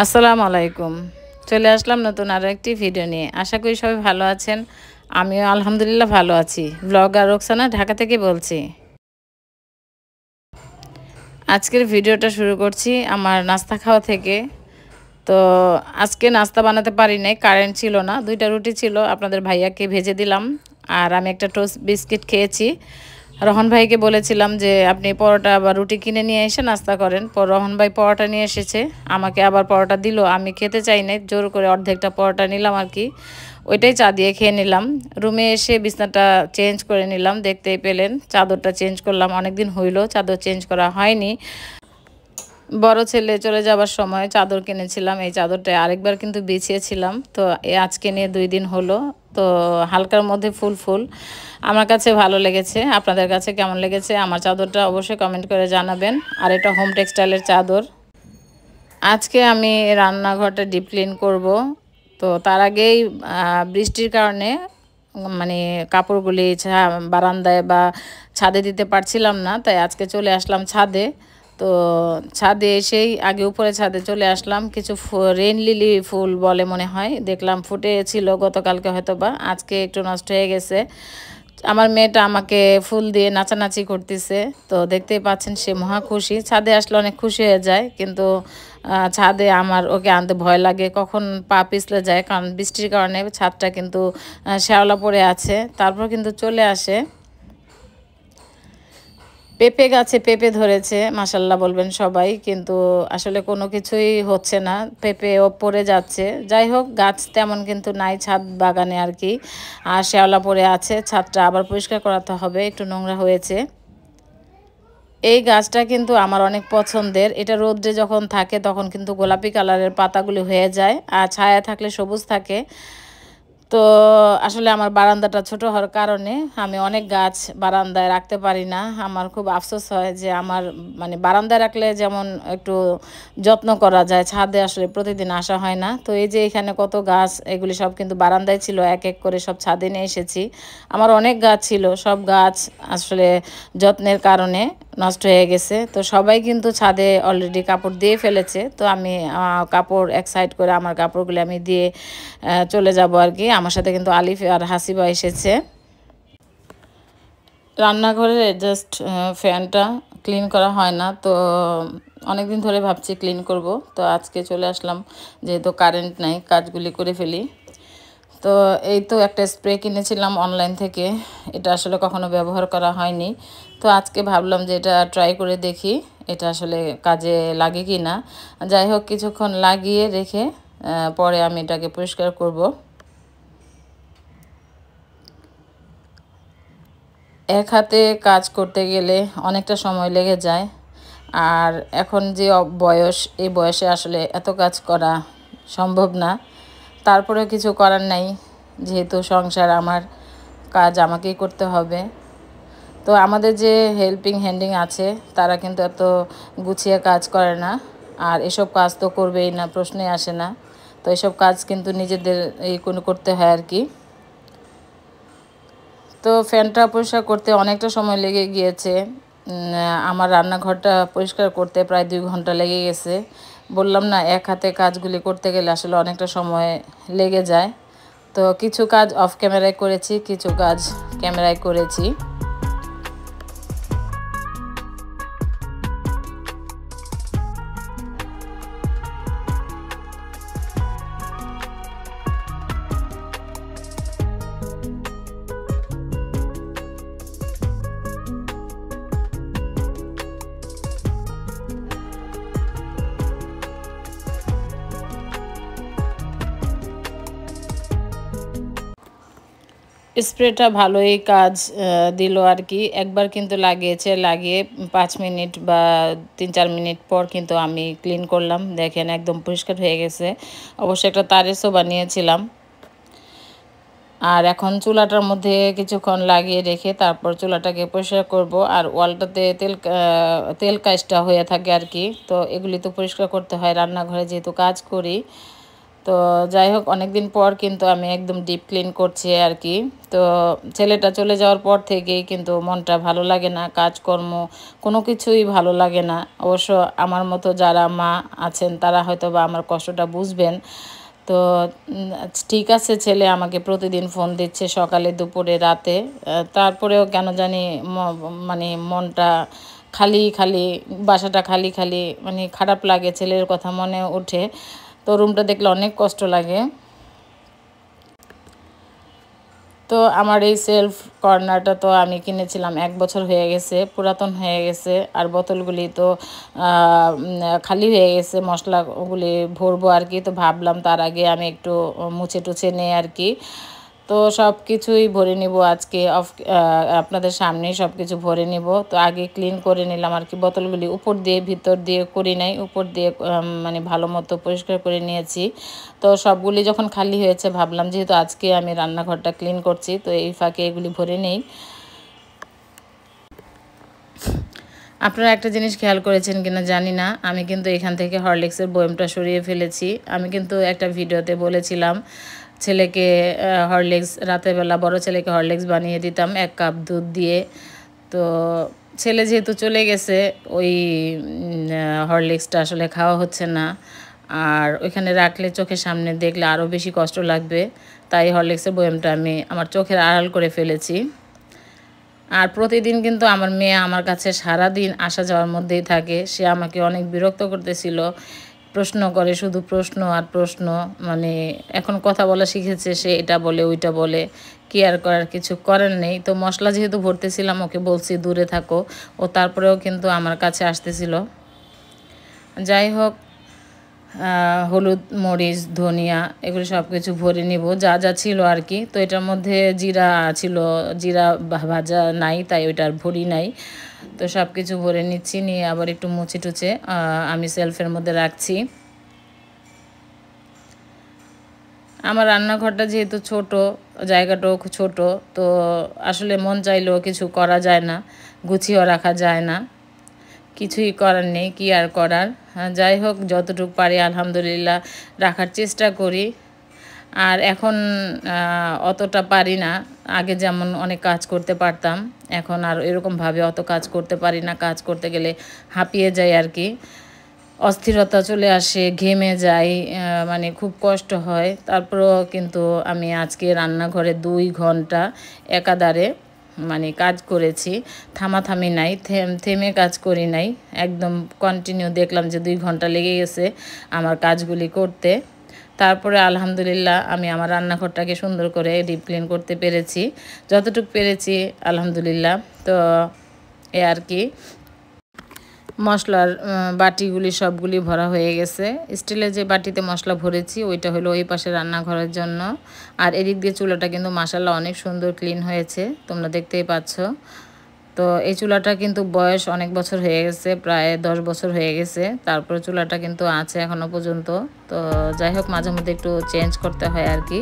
আসসালামু আলাইকুম। চলে আসলাম নতুন আরো একটি ভিডিও নিয়ে। আশা করি সবাই ভালো আছেন। আমিও আলহামদুলিল্লাহ ভালো আছি। ব্লগার রোকসানা ঢাকা থেকে বলছি। আজকের ভিডিওটা শুরু করছি আমার নাস্তা খাওয়া থেকে। তো আজকে নাস্তা বানাতে পারি নাই, কারেন্ট ছিল না। 2টা রুটি ছিল, আপনাদের ভাইয়াকে ভেজে দিলাম। আর আমি একটা টোস্ট বিস্কিট খেয়েছি। রহন ভাইকে বলেছিলাম যে আপনি পরোটা বা রুটি কিনে নিয়ে এসে নাস্তা করেন। পর রহন ভাই পরোটা নিয়ে এসেছে, আমাকে আবার পরোটা দিল। আমি খেতে চাই নাই, জোর করে অর্ধেকটা পরোটা নিলাম আর কি। ওইটাই চা দিয়ে খেয়ে নিলাম। রুমে এসে বিছনাটা চেঞ্জ করে নিলাম, দেখতেই পেলেন চাদরটা চেঞ্জ করলাম। অনেক দিন হইল চাদর চেঞ্জ করা হয়নি। বড় ছেলে চলে যাবার সময় চাদর কিনেছিলাম, এই চাদরটা আরেকবার কিন্তু বিছিয়েছিলাম। তো আজকে নিয়ে 2 দিন হলো। তো হালকার মধ্যে ফুল ফুল আমার কাছে ভালো লেগেছে। আপনাদের কাছে কেমন লেগেছে আমার চাদরটা অবশ্যই কমেন্ট করে জানাবেন। আর এটা হোম টেক্সটাইলের চাদর। আজকে আমি রান্নাঘরটা ডিপ ক্লিন করব। তো তার আগেই বৃষ্টির কারণে মানে কাপড়গুলি বারান্দায় বা ছাদে দিতে পারছিলাম না, তাই আজকে চলে আসলাম ছাদে। তো ছাদে এসেই আগে উপরে ছাদে চলে আসলাম। কিছু রেন লিলি ফুল বলে মনে হয়, দেখলাম ফুটেছিল গতকালকে, হয়তো বা আজকে একটু নষ্ট হয়ে গেছে। আমার মেয়েটা আমাকে ফুল দিয়ে নাচানাচি করতেছে, তো দেখতেই পাচ্ছেন সে মহা খুশি। ছাদে আসলে অনেক খুশি হয়ে যায়, কিন্তু ছাদে আমার ওকে আনতে ভয় লাগে, কখন পা পিছলে যায়, কারণ বৃষ্টির কারণে ছাদটা কিন্তু শ্যাওলা পড়ে আছে। তারপর কিন্তু চলে আসে। পেঁপে গাছে পেঁপে ধরেছে, মাশাল্লাহ বলবেন সবাই, কিন্তু আসলে কোনো কিছুই হচ্ছে না, পেঁপেও পড়ে যাচ্ছে। যাই হোক, গাছ তেমন কিন্তু নাই ছাদ বাগানে আর কি। আর শ্যাওলা পড়ে আছে, ছাদটা আবার পরিষ্কার করাতে হবে, একটু নোংরা হয়েছে। এই গাছটা কিন্তু আমার অনেক পছন্দের। এটা রোদ্রে যখন থাকে তখন কিন্তু গোলাপি কালারের পাতাগুলি হয়ে যায়, আর ছায়া থাকলে সবুজ থাকে। তো আসলে আমার বারান্দাটা ছোট হওয়ার কারণে আমি অনেক গাছ বারান্দায় রাখতে পারি না। আমার খুব আফসোস হয় যে আমার মানে বারান্দায় রাখলে যেমন একটু যত্ন করা যায়, ছাদে আসলে প্রতিদিন আসা হয় না। তো এই যে এখানে কত গাছ, এগুলি সব কিন্তু বারান্দায় ছিল, এক এক করে সব ছাদে নিয়ে এসেছি। আমার অনেক গাছ ছিল, সব গাছ আসলে যত্নের কারণে নষ্ট হয়ে গেছে। তো সবাই কিন্তু ছাদে অলরেডি কাপড় দিয়ে ফেলেছে। তো আমি কাপড় এক সাইড করে আমার কাপড়গুলো আমি দিয়ে চলে যাব আর কি। আমার সাথে কিন্তু আলিফ আর হাসিবা এসেছে। রান্নাঘরের জাস্ট ফ্যানটা ক্লিন করা হয় না, তো অনেক দিন ধরে ভাবছি ক্লিন করব। তো আজকে চলে আসলাম, যেহেতু কারেন্ট নাই, কাজগুলি করে ফেলি। তো এই তো একটা স্প্রে কিনেছিলাম অনলাইন থেকে, এটা আসলে কখনো ব্যবহার করা হয়নি। তো আজকে ভাবলাম যে এটা ট্রাই করে দেখি এটা আসলে কাজে লাগে কি না। যাই হোক, কিছুক্ষণ লাগিয়ে রেখে পরে আমি এটাকে পরিষ্কার করব। এক হাতে কাজ করতে গেলে অনেকটা সময় লেগে যায়। আর এখন যে বয়স, এই বয়সে আসলে এত কাজ করা সম্ভব না। তারপরেও কিছু করার নাই, যেহেতু সংসার আমার, কাজ আমাকেই করতে হবে। তো আমাদের যে হেল্পিং হ্যান্ডিং আছে তারা কিন্তু এত গুছিয়ে কাজ করে না। আর এসব কাজ তো করবেই না, প্রশ্নে আসে না। তো এসব কাজ কিন্তু নিজেদের কোনো করতে হয় আর কি। তো ফ্যানটা পরিষ্কার করতে অনেকটা সময় লেগে গিয়েছে। আমার রান্নাঘরটা পরিষ্কার করতে প্রায় 2 ঘন্টা লেগে গেছে। বললাম না, এক হাতে কাজগুলি করতে গেলে আসলে অনেকটা সময় লেগে যায়। তো কিছু কাজ অফ ক্যামেরায় করেছি, কিছু কাজ ক্যামেরায় করেছি। স্প্রেটা ভালোই কাজ দিল আর কি। একবার কিন্তু লাগিয়েছে, লাগিয়ে 5 মিনিট বা 3-4 মিনিট পর কিন্তু আমি ক্লিন করলাম, দেখেন একদম পরিষ্কার হয়ে গেছে। অবশ্যই একটা তারের সোবা নিয়েছিলাম। আর এখন চুলাটার মধ্যে কিছুক্ষণ লাগিয়ে রেখে তারপর চুলাটাকে পরিষ্কার করব। আর ওয়ালটাতে তেল কাজটা হয়ে থাকে আর কি। তো এগুলি তো পরিষ্কার করতে হয় রান্নাঘরে যেহেতু কাজ করি। তো যাই হোক অনেক দিন পর কিন্তু আমি একদম ডিপ ক্লিন করছি আর কি। তো ছেলেটা চলে যাওয়ার পর থেকেই কিন্তু মনটা ভালো লাগে না, কাজকর্ম কোনো কিছুই ভালো লাগে না। অবশ্য আমার মতো যারা মা আছেন তারা হয়তো বা আমার কষ্টটা বুঝবেন। তো ঠিক আছে, ছেলে আমাকে প্রতিদিন ফোন দিচ্ছে সকালে, দুপুরে, রাতে, তারপরেও কেন জানি মানে মনটা খালি খালি, বাসাটা খালি খালি, মানে খারাপ লাগে, ছেলের কথা মনে ওঠে। তো রুমটা দেখলে অনেক কষ্ট লাগে। তো আমার এই সেলফ কর্নারটা তো আমি কিনেছিলাম 1 বছর হয়ে গেছে, পুরাতন হয়ে গেছে। আর বোতলগুলি তো খালি হয়ে গেছে, মশলাগুলি ভরবো আর কি। তো ভাবলাম তার আগে আমি একটু মুছে টুছে নেই আর কি। তো সব কিছুই ভরে নিব আজকে, আপনাদের সামনেই সব কিছু ভরে নিব। তো আগে ক্লিন করে নিলাম আর কি বোতলগুলি, উপর দিয়ে ভিতর দিয়ে করি নাই, উপর দিয়ে মানে ভালো মতো পরিষ্কার করে নিয়েছি। তো সবগুলি যখন খালি হয়েছে ভাবলাম যেহেতু আজকে আমি রান্নাঘরটা ক্লিন করছি, তো এই ফাঁকে এগুলি ভরে নেই। আপনারা একটা জিনিস খেয়াল করেছেন কিনা জানি না, আমি কিন্তু এখান থেকে হরলিক্সের বয়ামটা সরিয়ে ফেলেছি। আমি কিন্তু একটা ভিডিওতে বলেছিলাম ছেলেকে হরলিক্স, রাতেরবেলা বড় ছেলেকে হরলিক্স বানিয়ে দিতাম 1 কাপ দুধ দিয়ে। তো ছেলে যেহেতু চলে গেছে, ওই হরলিক্সটা আসলে খাওয়া হচ্ছে না। আর ওইখানে রাখলে চোখের সামনে দেখলে আরও বেশি কষ্ট লাগবে, তাই হরলিক্সের বয়ামটা আমি আমার চোখের আড়াল করে ফেলেছি। আর প্রতিদিন কিন্তু আমার মেয়ে আমার কাছে সারাদিন আসা যাওয়ার মধ্যেই থাকে। সে আমাকে অনেক বিরক্ত করতেছিল, প্রশ্ন করে, শুধু প্রশ্ন আর প্রশ্ন। মানে এখন কথা বলা শিখেছে, সে এটা বলে ওইটা বলে, কি আর করার, কিছু করার নেই। তো মশলা যেহেতু ভরতেছিলাম, ওকে বলছি দূরে থাকো, ও তারপরেও কিন্তু আমার কাছে আসতেছিল। যাই হোক, হলুদ, মরিচ, ধনিয়া এগুলো সব কিছু ভরে নিব, যা যা ছিল আর কি। তো এটার মধ্যে জিরা ছিল, জিরা ভাজা নাই, তাই ওইটার ভরি নাই। তো সব কিছু ভরে নিচ্ছি, নিয়ে আবার একটু মুছে টুছে আমি সেলফের মধ্যে রাখছি। আমার রান্নাঘরটা যেহেতু ছোট, জায়গাটাও ছোট, তো আসলে মন চাইলেও কিছু করা যায় না, গুছিয়েও রাখা যায় না। কিছুই করার নেই, কি আর করার। যাই হোক, যতটুকু পারি আলহামদুলিল্লাহ রাখার চেষ্টা করি। আর এখন অতটা পারি না, আগে যেমন অনেক কাজ করতে পারতাম, এখন আর এরকমভাবে অত কাজ করতে পারি না। কাজ করতে গেলে হাঁপিয়ে যাই আর কি, অস্থিরতা চলে আসে, ঘেমে যাই, মানে খুব কষ্ট হয়। তারপরেও কিন্তু আমি আজকে রান্নাঘরে 2 ঘন্টা একাধারে মানে কাজ করেছি, থামাথামি নাই, থেমে কাজ করি নাই, একদম কন্টিনিউ। দেখলাম যে 2 ঘন্টা লেগে গেছে আমার কাজগুলি করতে। তারপরে আলহামদুলিল্লাহ আমি আমার রান্নাঘরটাকে সুন্দর করে ডিপ ক্লিন করতে পেরেছি, যতটুকু পেরেছি আলহামদুলিল্লাহ। তো এ আর কি। মশলার বাটিগুলি সবগুলি ভরা হয়ে গেছে। স্টিলের যে বাটিতে মশলা ভরেছি ওইটা হলো ওই পাশে রান্নাঘরের জন্য। আর এদিক দিয়ে চুলাটা কিন্তু মাশাআল্লাহ অনেক সুন্দর ক্লিন হয়েছে, তোমরা দেখতেই পাচ্ছ। তো এই চুলাটা কিন্তু বয়স অনেক বছর হয়ে গেছে, প্রায় 10 বছর হয়ে গেছে, তারপরে চুলাটা কিন্তু আছে এখনও পর্যন্ত। তো যাই হোক, মাঝে মধ্যে একটু চেঞ্জ করতে হয় আর কি।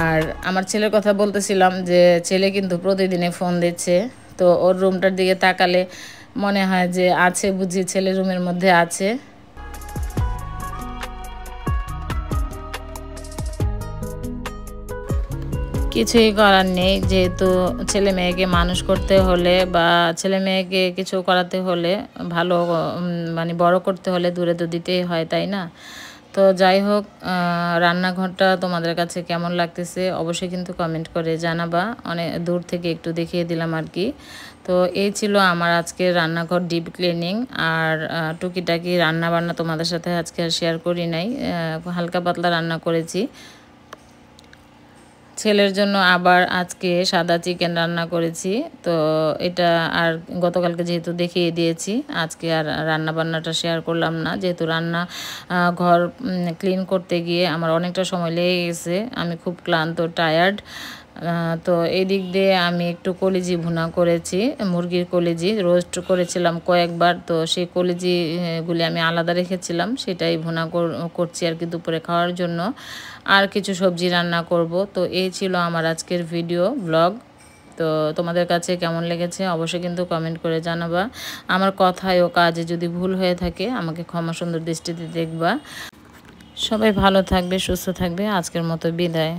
আর আমার ছেলের কথা বলতেছিলাম যে ছেলে কিন্তু প্রতিদিনই ফোন দিচ্ছে। তো ওর রুমটার দিকে তাকালে মনে হয় যে আছে বুঝি, ছেলে রুমের মধ্যে আছে। কিছুই করার নেই, যেহেতু ছেলে মেয়েকে মানুষ করতে হলে বা ছেলে মেয়েকে কিছু করাতে হলে, ভালো মানে বড় করতে হলে দূরে তো দিতেই হয়, তাই না? তো যাই হোক, রান্নাঘরটা তোমাদের কাছে কেমন লাগতেছে অবশ্যই কিন্তু কমেন্ট করে জানাবা। অনেক দূর থেকে একটু দেখিয়ে দিলাম আর কি। তো এই ছিল আমার আজকে রান্নাঘর ডিপ ক্লিনিং। আর টুকিটাকি রান্না বান্না তোমাদের সাথে আজকে আর শেয়ার করি নাই, হালকা পাতলা রান্না করেছি। ছেলের জন্য আবার আজকে সাদা চিকেন রান্না করেছি। তো এটা আর গতকালকে যেহেতু দেখিয়ে দিয়েছি, আজকে আর রান্না বান্নাটা শেয়ার করলাম না, যেহেতু রান্না ঘর ক্লিন করতে গিয়ে আমার অনেকটা সময় লেগে গেছে, আমি খুব ক্লান্ত, টায়ার্ড। তো এই দিক দিয়ে আমি একটু কলিজি ভুনা করেছি, মুরগির কলিজি রোস্ট করেছিলাম কয়েকবার। তো সেই কলিজিগুলি আমি আলাদা রেখেছিলাম, সেটাই ভুনা করছি আর কি দুপুরে খাওয়ার জন্য। আর কিছু সবজি রান্না করব। তো এই ছিল আমার আজকের ভিডিও ব্লগ। তো তো তোমাদের কাছে কেমন লেগেছে অবশ্যই কিন্তু কমেন্ট করে জানাবা। আমার কথায় ও কাজে যদি ভুল হয়ে থাকে আমাকে ক্ষমা সুন্দর দৃষ্টিতে দেখবা। সবাই ভালো থাকবে, সুস্থ থাকবে। আজকের মতো বিদায়।